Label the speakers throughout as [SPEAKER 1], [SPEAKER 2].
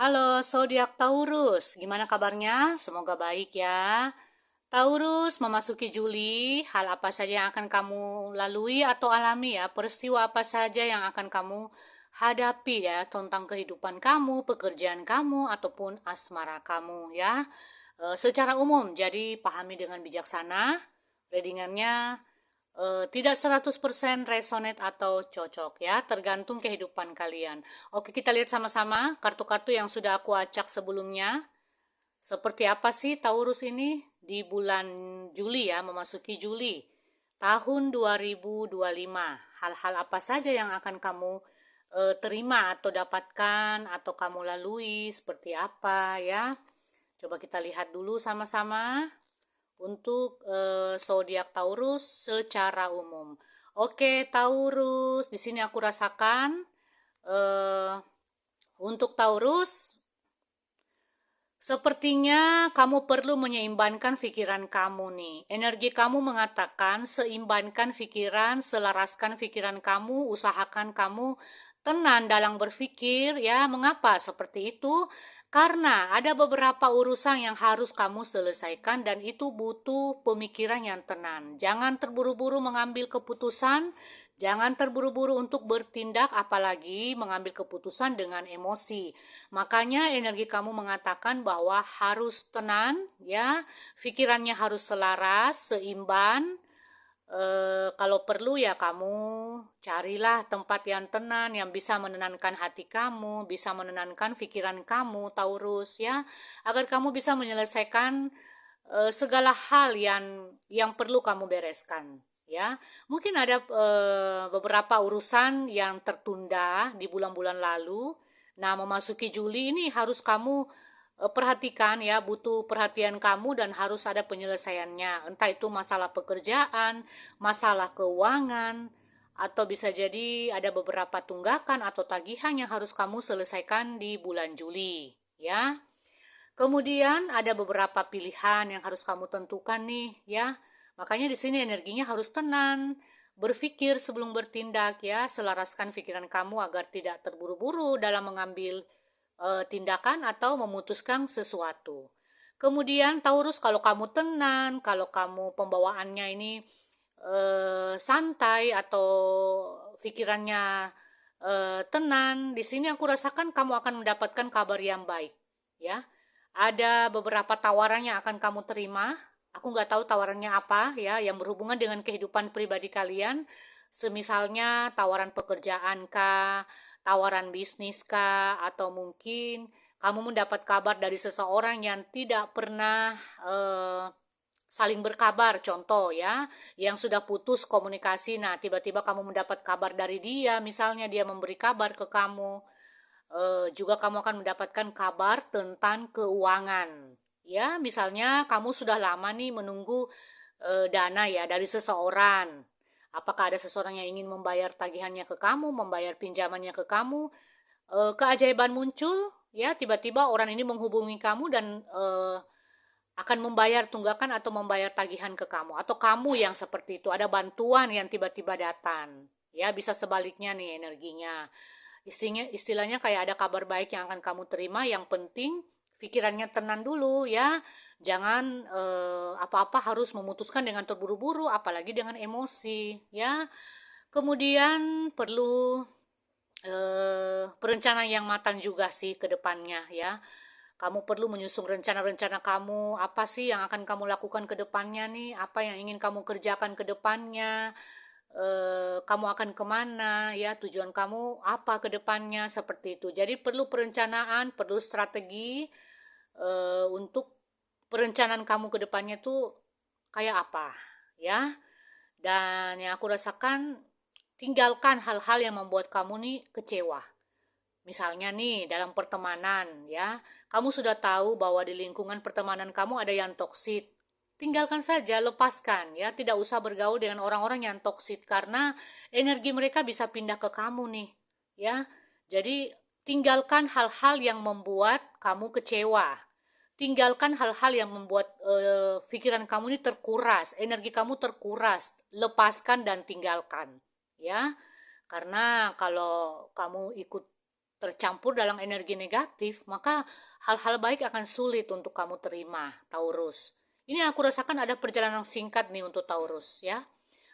[SPEAKER 1] Halo, zodiak Taurus. Gimana kabarnya? Semoga baik ya. Taurus memasuki Juli, hal apa saja yang akan kamu lalui atau alami ya? Peristiwa apa saja yang akan kamu hadapi ya tentang kehidupan kamu, pekerjaan kamu ataupun asmara kamu ya. Secara umum, jadi pahami dengan bijaksana. Readingannya tidak 100% resonate atau cocok ya, tergantung kehidupan kalian. Oke, kita lihat sama-sama kartu-kartu yang sudah aku acak sebelumnya. Seperti apa sih Taurus ini di bulan Juli ya, memasuki Juli tahun 2025. Hal-hal apa saja yang akan kamu terima atau dapatkan atau kamu lalui seperti apa ya. Coba kita lihat dulu sama-sama untuk zodiak Taurus secara umum. Oke, Taurus, di sini aku rasakan eh, untuk Taurus sepertinya kamu perlu menyeimbangkan pikiran kamu nih. Energi kamu mengatakan seimbangkan pikiran, selaraskan pikiran kamu, usahakan kamu tenang dalam berpikir ya. Mengapa seperti itu? Karena ada beberapa urusan yang harus kamu selesaikan dan itu butuh pemikiran yang tenang. Jangan terburu-buru mengambil keputusan, jangan terburu-buru untuk bertindak apalagi mengambil keputusan dengan emosi. Makanya energi kamu mengatakan bahwa harus tenang ya, pikirannya harus selaras, seimbang. Kalau perlu ya kamu carilah tempat yang tenang yang bisa menenangkan hati kamu, bisa menenangkan pikiran kamu, Taurus ya, agar kamu bisa menyelesaikan segala hal yang perlu kamu bereskan ya. Mungkin ada beberapa urusan yang tertunda di bulan-bulan lalu. Nah, memasuki Juli ini harus kamu perhatikan ya, butuh perhatian kamu dan harus ada penyelesaiannya. Entah itu masalah pekerjaan, masalah keuangan, atau bisa jadi ada beberapa tunggakan atau tagihan yang harus kamu selesaikan di bulan Juli ya. Kemudian ada beberapa pilihan yang harus kamu tentukan nih ya. Makanya di sini energinya harus tenang, berpikir sebelum bertindak ya, selaraskan pikiran kamu agar tidak terburu-buru dalam mengambil tindakan atau memutuskan sesuatu. Kemudian Taurus, kalau kamu tenang, kalau kamu pembawaannya ini santai atau pikirannya tenang, di sini aku rasakan kamu akan mendapatkan kabar yang baik ya. Ada beberapa tawaran yang akan kamu terima. Aku nggak tahu tawarannya apa ya, yang berhubungan dengan kehidupan pribadi kalian. Semisalnya tawaran pekerjaan kah, tawaran bisnis kah, atau mungkin kamu mendapat kabar dari seseorang yang tidak pernah saling berkabar, contoh ya, yang sudah putus komunikasi. Nah, tiba-tiba kamu mendapat kabar dari dia, misalnya dia memberi kabar ke kamu. Juga kamu akan mendapatkan kabar tentang keuangan. Ya, misalnya kamu sudah lama nih menunggu dana ya dari seseorang. Apakah ada seseorang yang ingin membayar tagihannya ke kamu, membayar pinjamannya ke kamu? Keajaiban muncul, ya tiba-tiba orang ini menghubungi kamu dan akan membayar tunggakan atau membayar tagihan ke kamu, atau kamu yang seperti itu ada bantuan yang tiba-tiba datang. Ya, bisa sebaliknya nih energinya. Istilahnya kayak ada kabar baik yang akan kamu terima. Yang penting pikirannya tenang dulu ya. Jangan apa-apa harus memutuskan dengan terburu-buru, apalagi dengan emosi ya. Kemudian perlu perencanaan yang matang juga sih ke depannya ya. Kamu perlu menyusun rencana-rencana kamu, apa sih yang akan kamu lakukan ke depannya nih, apa yang ingin kamu kerjakan ke depannya, kamu akan kemana ya, tujuan kamu apa ke depannya, seperti itu. Jadi perlu perencanaan, perlu strategi untuk perencanaan kamu ke depannya tuh kayak apa ya. Dan yang aku rasakan, tinggalkan hal-hal yang membuat kamu nih kecewa. Misalnya nih dalam pertemanan ya, kamu sudah tahu bahwa di lingkungan pertemanan kamu ada yang toksik. Tinggalkan saja, lepaskan ya, tidak usah bergaul dengan orang-orang yang toksik karena energi mereka bisa pindah ke kamu nih ya. Jadi tinggalkan hal-hal yang membuat kamu kecewa. Tinggalkan hal-hal yang membuat pikiran kamu ini terkuras, energi kamu terkuras. Lepaskan dan tinggalkan ya. Karena kalau kamu ikut tercampur dalam energi negatif, maka hal-hal baik akan sulit untuk kamu terima, Taurus. Ini aku rasakan ada perjalanan singkat nih untuk Taurus ya.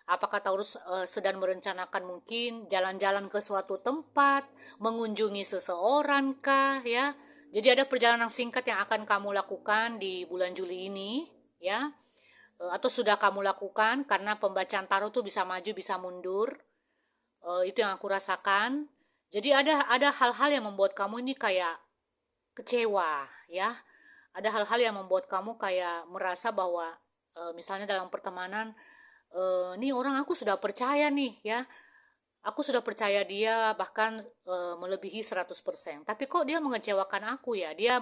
[SPEAKER 1] Apakah Taurus sedang merencanakan mungkin jalan-jalan ke suatu tempat, mengunjungi seseorang kah ya? Jadi ada perjalanan singkat yang akan kamu lakukan di bulan Juli ini ya. Atau sudah kamu lakukan karena pembacaan tarot tuh bisa maju bisa mundur. Itu yang aku rasakan. Jadi ada hal-hal yang membuat kamu ini kayak kecewa ya. Ada hal-hal yang membuat kamu kayak merasa bahwa misalnya dalam pertemanan, nih orang aku sudah percaya nih ya. Aku sudah percaya dia bahkan melebihi 100%. Tapi kok dia mengecewakan aku ya? Dia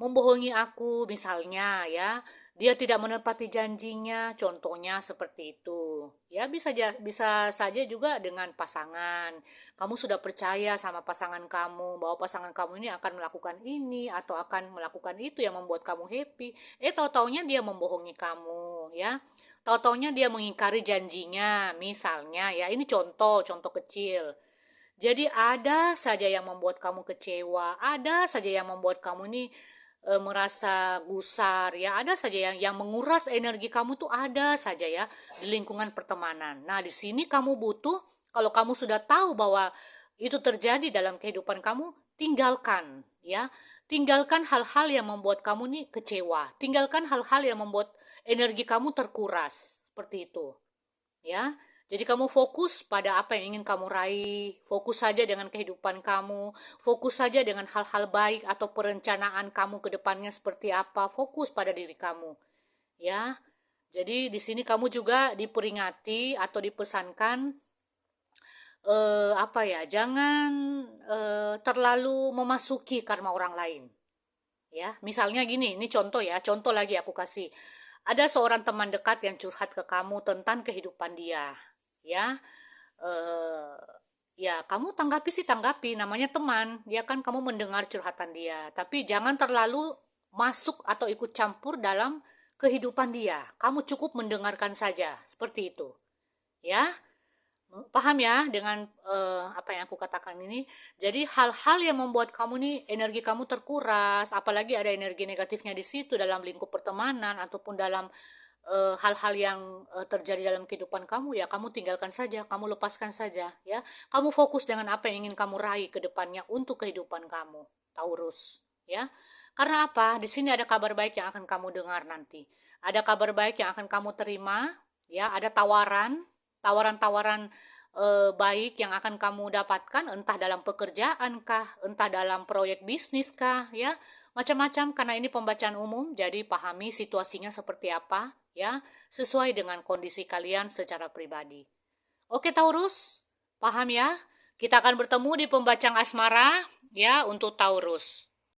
[SPEAKER 1] membohongi aku misalnya ya. Dia tidak menepati janjinya, contohnya seperti itu. Ya bisa saja juga dengan pasangan. Kamu sudah percaya sama pasangan kamu bahwa pasangan kamu ini akan melakukan ini atau akan melakukan itu yang membuat kamu happy. Tahu-taunya dia membohongi kamu, ya. Tahu-taunya dia mengingkari janjinya, misalnya ya. Ini contoh kecil. Jadi ada saja yang membuat kamu kecewa, ada saja yang membuat kamu ini merasa gusar ya, ada saja yang menguras energi kamu tuh ada saja ya di lingkungan pertemanan. Nah, di sini kamu butuh, kalau kamu sudah tahu bahwa itu terjadi dalam kehidupan kamu, tinggalkan ya. Tinggalkan hal-hal yang membuat kamu nih kecewa. Tinggalkan hal-hal yang membuat energi kamu terkuras. Seperti itu. Ya. Jadi kamu fokus pada apa yang ingin kamu raih, fokus saja dengan kehidupan kamu, fokus saja dengan hal-hal baik atau perencanaan kamu ke depannya seperti apa, fokus pada diri kamu. Ya. Jadi di sini kamu juga diperingati atau dipesankan apa ya, jangan terlalu memasuki karma orang lain. Ya, misalnya gini, ini contoh ya, contoh lagi aku kasih. Ada seorang teman dekat yang curhat ke kamu tentang kehidupan dia, ya. Eh, ya, kamu tanggapi sih tanggapi, namanya teman, ya kan kamu mendengar curhatan dia, tapi jangan terlalu masuk atau ikut campur dalam kehidupan dia. Kamu cukup mendengarkan saja, seperti itu. Ya, paham ya dengan apa yang aku katakan ini. Jadi hal-hal yang membuat kamu nih energi kamu terkuras, apalagi ada energi negatifnya di situ dalam lingkup pertemanan ataupun dalam hal-hal yang terjadi dalam kehidupan kamu, ya kamu tinggalkan saja, kamu lepaskan saja ya. Kamu fokus dengan apa yang ingin kamu raih ke depannya untuk kehidupan kamu, Taurus, ya. Karena apa? Di sini ada kabar baik yang akan kamu dengar nanti. Ada kabar baik yang akan kamu terima, ya, ada tawaran-tawaran baik yang akan kamu dapatkan, entah dalam pekerjaan kah, entah dalam proyek bisnis kah, ya, macam-macam. Karena ini pembacaan umum, jadi pahami situasinya seperti apa, ya, sesuai dengan kondisi kalian secara pribadi. Oke Taurus, paham ya? Kita akan bertemu di pembacaan asmara, ya, untuk Taurus.